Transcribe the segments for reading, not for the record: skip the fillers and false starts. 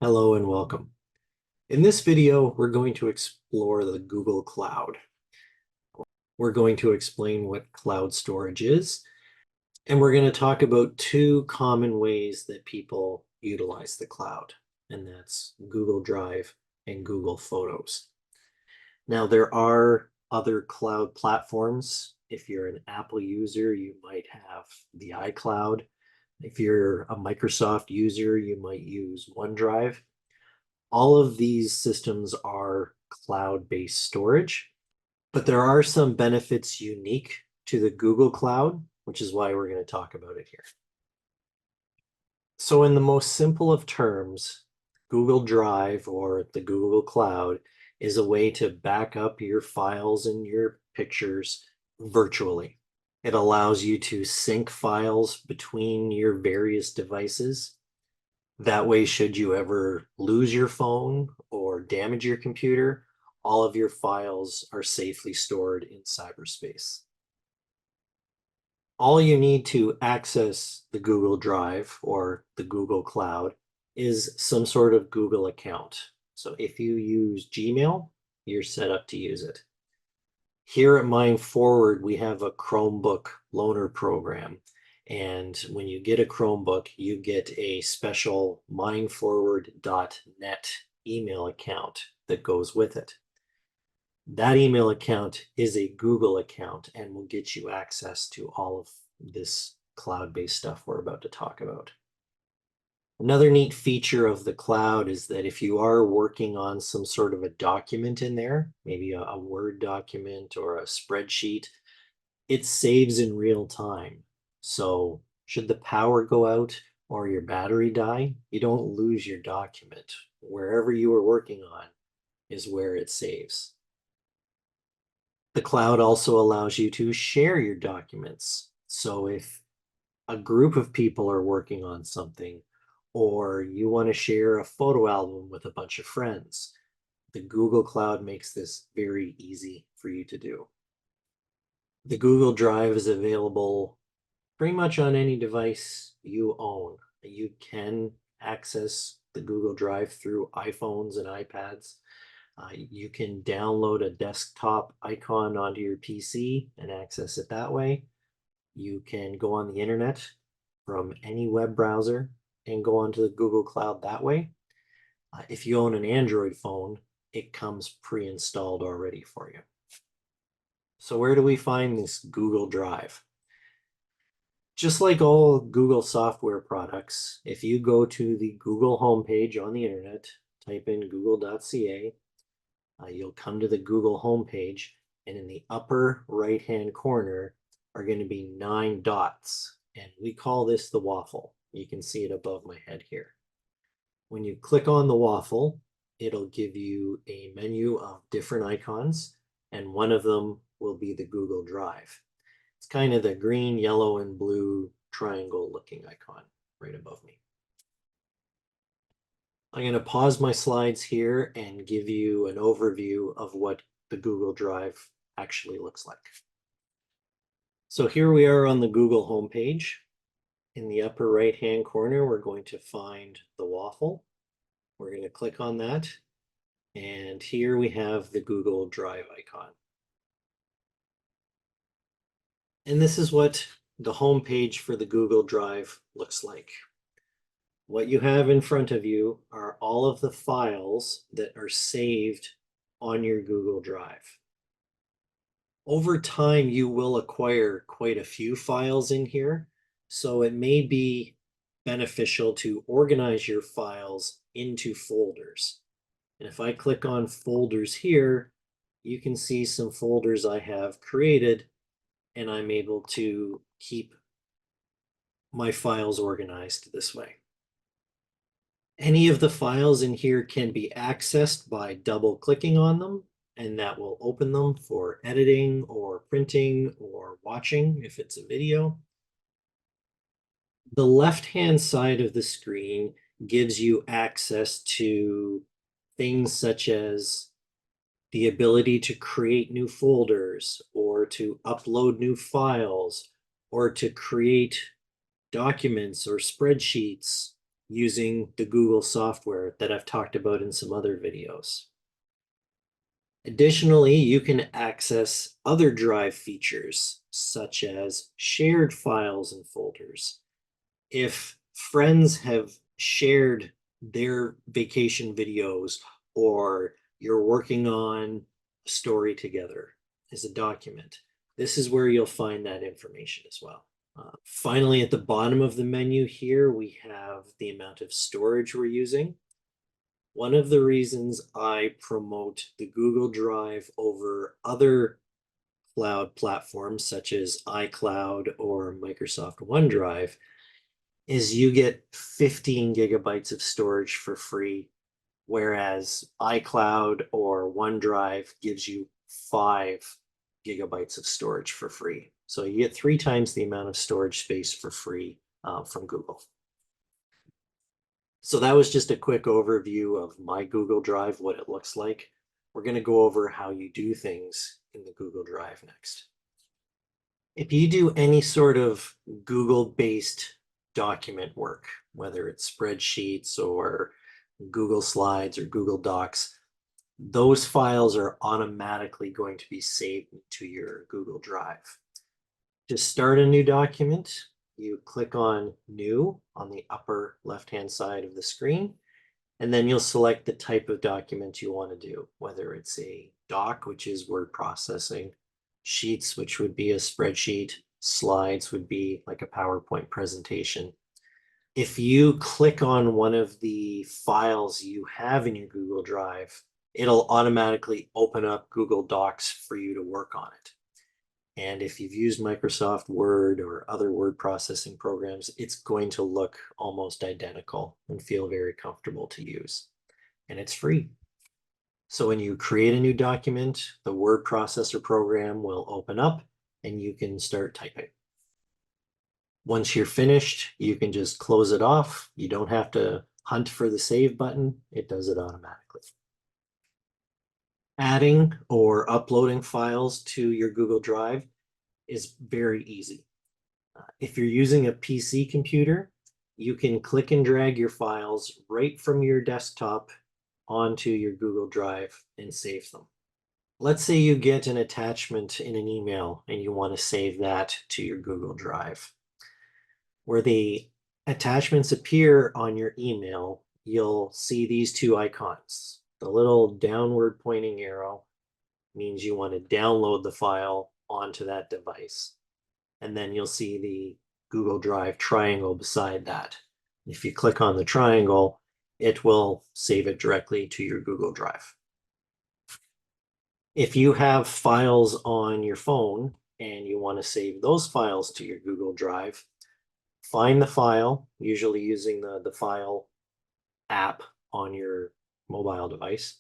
Hello and welcome. In this video, we're going to explore the Google Cloud. We're going to explain what cloud storage is, and we're going to talk about two common ways that people utilize the cloud, and that's Google Drive and Google Photos. Now, there are other cloud platforms. If you're an Apple user, you might have the iCloud. If you're a Microsoft user, you might use OneDrive. All of these systems are cloud-based storage, but there are some benefits unique to the Google Cloud, which is why we're going to talk about it here. So in the most simple of terms, Google Drive or the Google Cloud is a way to back up your files and your pictures virtually. It allows you to sync files between your various devices. That way, should you ever lose your phone or damage your computer, all of your files are safely stored in cyberspace. All you need to access the Google Drive or the Google Cloud is some sort of Google account. So if you use Gmail, you're set up to use it. Here at MindForward, we have a Chromebook loaner program. And when you get a Chromebook, you get a special mindforward.net email account that goes with it. That email account is a Google account and will get you access to all of this cloud-based stuff we're about to talk about. Another neat feature of the cloud is that if you are working on some sort of a document in there, maybe a Word document or a spreadsheet, it saves in real time. So should the power go out or your battery die, you don't lose your document. Wherever you were working on is where it saves. The cloud also allows you to share your documents. So if a group of people are working on something, or you want to share a photo album with a bunch of friends, the Google Cloud makes this very easy for you to do. The Google Drive is available pretty much on any device you own. You can access the Google Drive through iPhones and iPads. You can download a desktop icon onto your PC and access it that way. You can go on the internet from any web browser and go onto the Google Cloud that way. If you own an Android phone, it comes pre-installed already for you. So where do we find this Google Drive? Just like all Google software products, if you go to the Google homepage on the internet, type in google.ca, you'll come to the Google homepage, and in the upper right-hand corner are going to be 9 dots, and we call this the waffle. You can see it above my head here. When you click on the waffle, it'll give you a menu of different icons, and one of them will be the Google Drive. It's kind of the green, yellow, and blue triangle looking icon right above me. I'm going to pause my slides here and give you an overview of what the Google Drive actually looks like. So here we are on the Google homepage. In the upper right-hand corner, we're going to find the waffle. We're going to click on that. And here we have the Google Drive icon. And this is what the homepage for the Google Drive looks like. What you have in front of you are all of the files that are saved on your Google Drive. Over time, you will acquire quite a few files in here, so it may be beneficial to organize your files into folders. And if I click on folders here, you can see some folders I have created, and I'm able to keep my files organized this way. Any of the files in here can be accessed by double clicking on them, and that will open them for editing or printing or watching if it's a video. The left-hand side of the screen gives you access to things such as the ability to create new folders or to upload new files or to create documents or spreadsheets using the Google software that I've talked about in some other videos. Additionally, you can access other Drive features, such as shared files and folders. If friends have shared their vacation videos, or you're working on a story together as a document, this is where you'll find that information as well. Finally, at the bottom of the menu here, we have the amount of storage we're using. One of the reasons I promote the Google Drive over other cloud platforms such as iCloud or Microsoft OneDrive is you get 15 gigabytes of storage for free, whereas iCloud or OneDrive gives you 5 gigabytes of storage for free. So you get 3 times the amount of storage space for free from Google. So that was just a quick overview of my Google Drive, what it looks like. We're going to go over how you do things in the Google Drive next. If you do any sort of Google-based document work, whether it's spreadsheets or Google Slides or Google Docs, those files are automatically going to be saved to your Google Drive. To start a new document, you click on New on the upper left-hand side of the screen, and then you'll select the type of document you want to do, whether it's a doc, which is word processing, sheets, which would be a spreadsheet, slides would be like a PowerPoint presentation. If you click on one of the files you have in your Google Drive, it'll automatically open up Google Docs for you to work on it. And if you've used Microsoft Word or other word processing programs, it's going to look almost identical and feel very comfortable to use. And it's free. So when you create a new document, the word processor program will open up and you can start typing. Once you're finished, you can just close it off. You don't have to hunt for the save button. It does it automatically. Adding or uploading files to your Google Drive is very easy. If you're using a PC computer, you can click and drag your files right from your desktop onto your Google Drive and save them. Let's say you get an attachment in an email and you want to save that to your Google Drive. Where the attachments appear on your email, you'll see these two icons. The little downward pointing arrow means you want to download the file onto that device. And then you'll see the Google Drive triangle beside that. If you click on the triangle, it will save it directly to your Google Drive. If you have files on your phone and you want to save those files to your Google Drive, find the file, usually using the file app on your mobile device.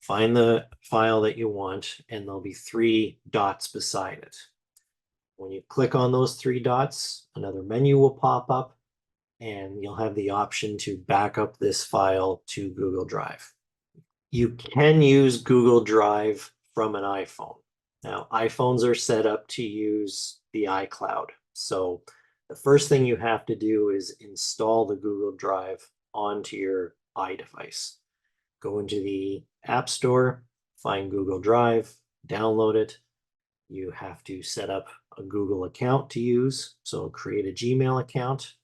Find the file that you want, and there'll be 3 dots beside it. When you click on those 3 dots, another menu will pop up, and you'll have the option to back up this file to Google Drive. You can use Google Drive from an iPhone. Now, iPhones are set up to use the iCloud. So the first thing you have to do is install the Google Drive onto your iDevice. Go into the App Store, find Google Drive, download it. You have to set up a Google account to use. So create a Gmail account,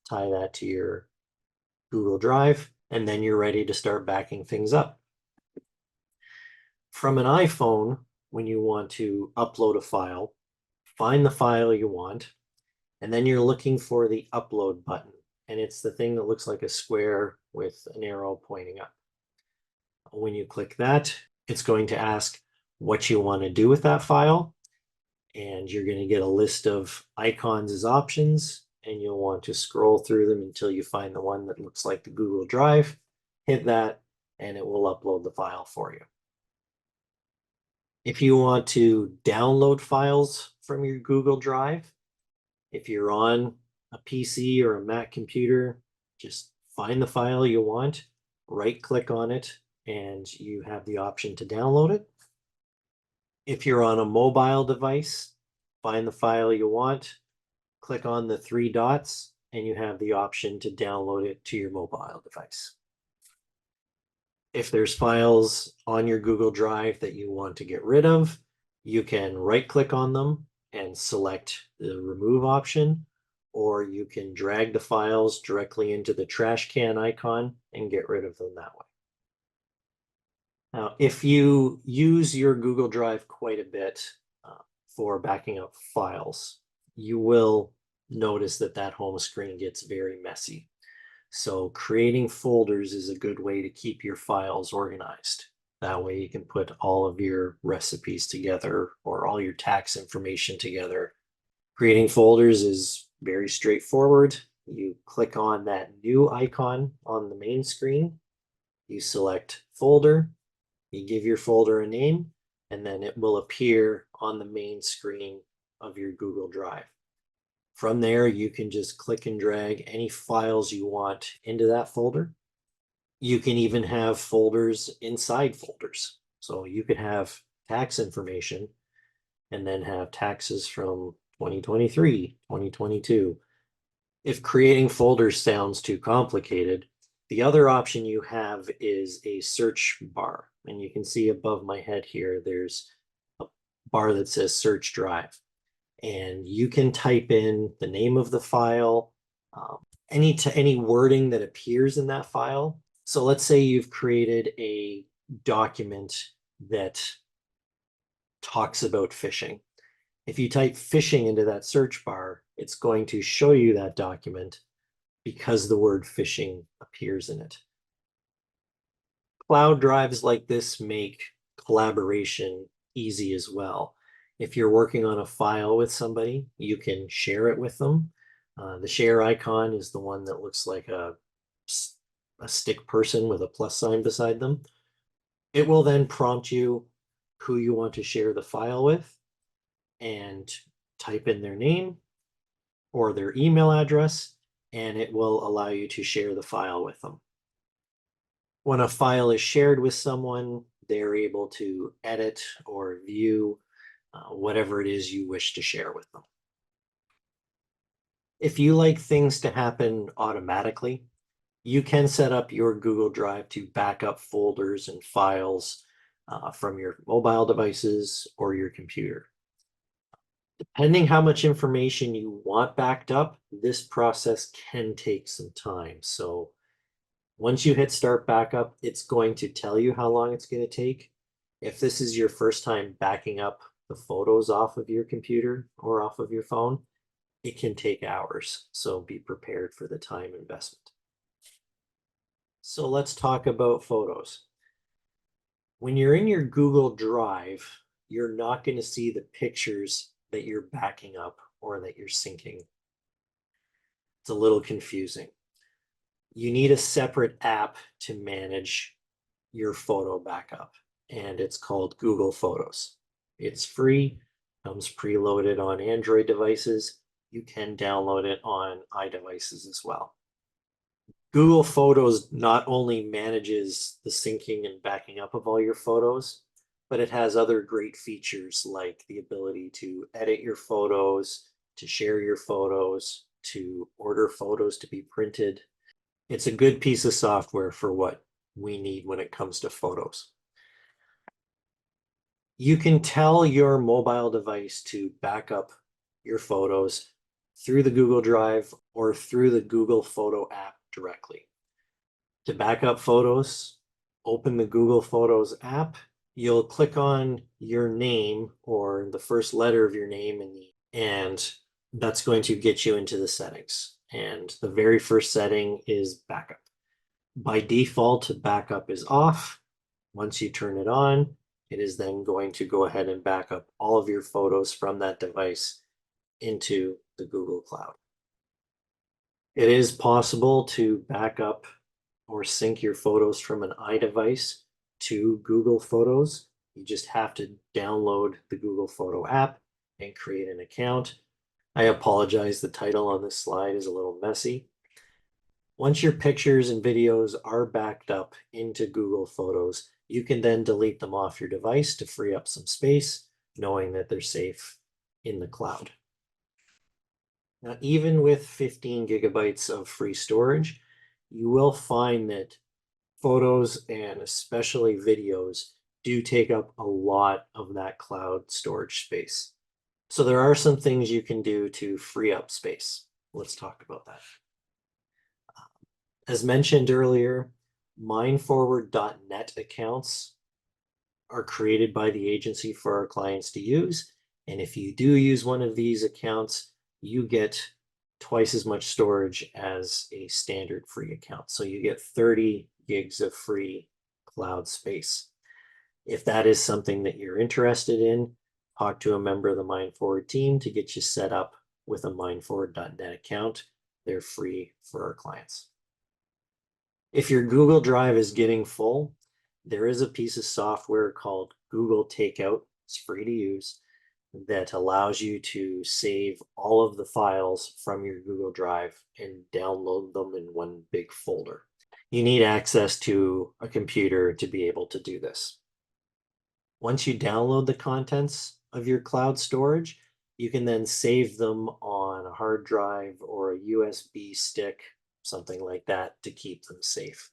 tie that to your Google Drive, and then you're ready to start backing things up. From an iPhone, when you want to upload a file, find the file you want, and then you're looking for the upload button. And it's the thing that looks like a square with an arrow pointing up. When you click that, it's going to ask what you want to do with that file. And you're going to get a list of icons as options, and you'll want to scroll through them until you find the one that looks like the Google Drive. Hit that, and it will upload the file for you. If you want to download files from your Google Drive, if you're on a PC or a Mac computer, just find the file you want, right-click on it, and you have the option to download it. If you're on a mobile device, find the file you want, click on the 3 dots, and you have the option to download it to your mobile device. If there's files on your Google Drive that you want to get rid of, you can right-click on them and select the remove option, or you can drag the files directly into the trash can icon and get rid of them that way. Now, if you use your Google Drive quite a bit for backing up files, you will notice that that home screen gets very messy. So creating folders is a good way to keep your files organized. That way you can put all of your recipes together or all your tax information together. Creating folders is very straightforward. You click on that new icon on the main screen, you select folder, you give your folder a name, and then it will appear on the main screen of your Google Drive. From there, you can just click and drag any files you want into that folder. You can even have folders inside folders. So you could have tax information and then have taxes from 2023, 2022. If creating folders sounds too complicated, the other option you have is a search bar. And you can see above my head here, there's a bar that says search drive. And you can type in the name of the file, any wording that appears in that file. So let's say you've created a document that talks about fishing. If you type fishing into that search bar, it's going to show you that document because the word fishing appears in it. Cloud drives like this make collaboration easy as well. If you're working on a file with somebody, you can share it with them. The share icon is the one that looks like a stick person with a plus sign beside them. It will then prompt you who you want to share the file with and type in their name or their email address, and it will allow you to share the file with them. When a file is shared with someone, they're able to edit or view whatever it is you wish to share with them. If you like things to happen automatically, you can set up your Google Drive to back up folders and files from your mobile devices or your computer. Depending how much information you want backed up, this process can take some time. So once you hit start backup, it's going to tell you how long it's going to take. If this is your first time backing up the photos off of your computer or off of your phone, it can take hours. So be prepared for the time investment. So let's talk about photos. When you're in your Google Drive, you're not going to see the pictures that you're backing up or that you're syncing. It's a little confusing. You need a separate app to manage your photo backup, and it's called Google Photos. It's free, comes preloaded on Android devices. You can download it on iDevices as well. Google Photos not only manages the syncing and backing up of all your photos, but it has other great features like the ability to edit your photos, to share your photos, to order photos to be printed. It's a good piece of software for what we need when it comes to photos. You can tell your mobile device to back up your photos through the Google Drive or through the Google Photo app directly. To back up photos, open the Google Photos app. You'll click on your name or the first letter of your name and that's going to get you into the settings. And the very first setting is backup. By default, backup is off. Once you turn it on, it is then going to go ahead and back up all of your photos from that device into the Google Cloud. It is possible to back up or sync your photos from an iDevice to Google Photos. You just have to download the Google Photo app and create an account. I apologize, the title on this slide is a little messy. Once your pictures and videos are backed up into Google Photos, you can then delete them off your device to free up some space, knowing that they're safe in the cloud. Now, even with 15 gigabytes of free storage, you will find that photos and especially videos do take up a lot of that cloud storage space. So there are some things you can do to free up space. Let's talk about that. As mentioned earlier, mindforward.net accounts are created by the agency for our clients to use. And if you do use one of these accounts, you get twice as much storage as a standard free account. So you get 30 gigs of free cloud space. If that is something that you're interested in, talk to a member of the MindForward team to get you set up with a mindforward.net account. They're free for our clients. If your Google Drive is getting full, there is a piece of software called Google Takeout. It's free to use, that allows you to save all of the files from your Google Drive and download them in one big folder. You need access to a computer to be able to do this. Once you download the contents of your cloud storage, you can then save them on a hard drive or a USB stick, something like that, to keep them safe.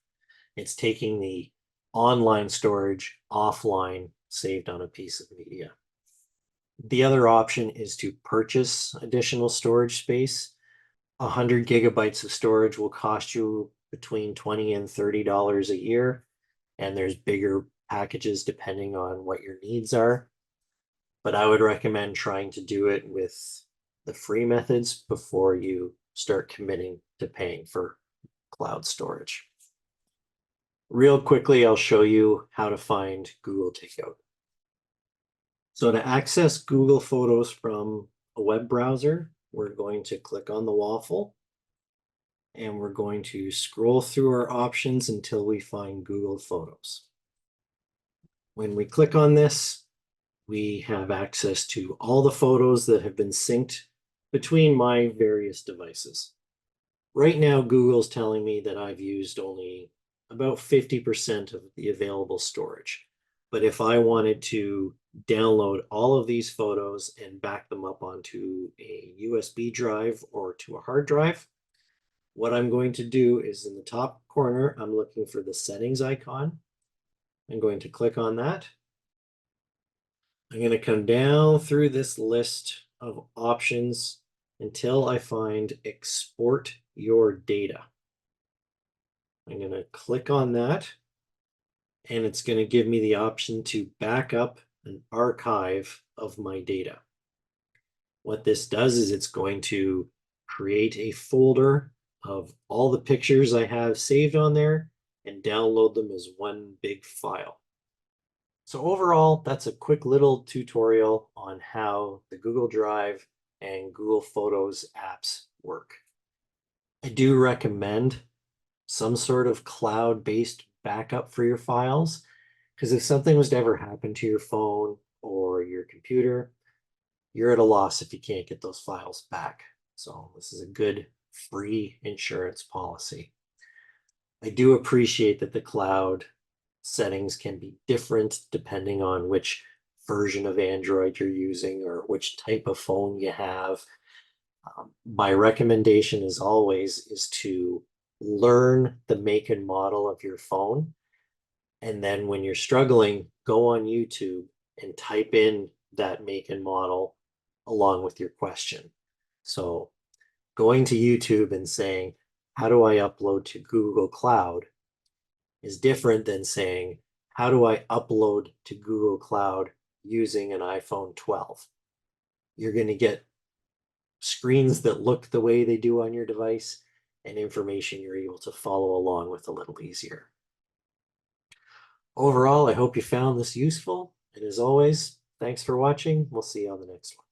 It's taking the online storage offline, saved on a piece of media. The other option is to purchase additional storage space. 100 gigabytes of storage will cost you between $20 and $30 a year, and there's bigger packages depending on what your needs are. But I would recommend trying to do it with the free methods before you start committing to paying for cloud storage. Real quickly, I'll show you how to find Google Takeout. So to access Google Photos from a web browser, we're going to click on the waffle and we're going to scroll through our options until we find Google Photos. When we click on this, we have access to all the photos that have been synced between my various devices. Right now, Google's telling me that I've used only about 50% of the available storage. But if I wanted to download all of these photos and back them up onto a USB drive or to a hard drive, what I'm going to do is in the top corner, I'm looking for the settings icon. I'm going to click on that. I'm going to come down through this list of options until I find export your data. I'm going to click on that, and it's going to give me the option to back up an archive of my data. What this does is it's going to create a folder of all the pictures I have saved on there and download them as one big file. So overall, that's a quick little tutorial on how the Google Drive and Google Photos apps work. I do recommend some sort of cloud-based backup for your files, because if something was to ever happen to your phone or your computer, you're at a loss if you can't get those files back. So this is a good free insurance policy. I do appreciate that the cloud settings can be different depending on which version of Android you're using or which type of phone you have. My recommendation, as always, is to learn the make and model of your phone. And then when you're struggling, go on YouTube and type in that make and model along with your question. So going to YouTube and saying, how do I upload to Google Cloud, is different than saying, how do I upload to Google Cloud using an iPhone 12? You're going to get screens that look the way they do on your device and information you're able to follow along with a little easier. Overall, I hope you found this useful. And as always, thanks for watching. We'll see you on the next one.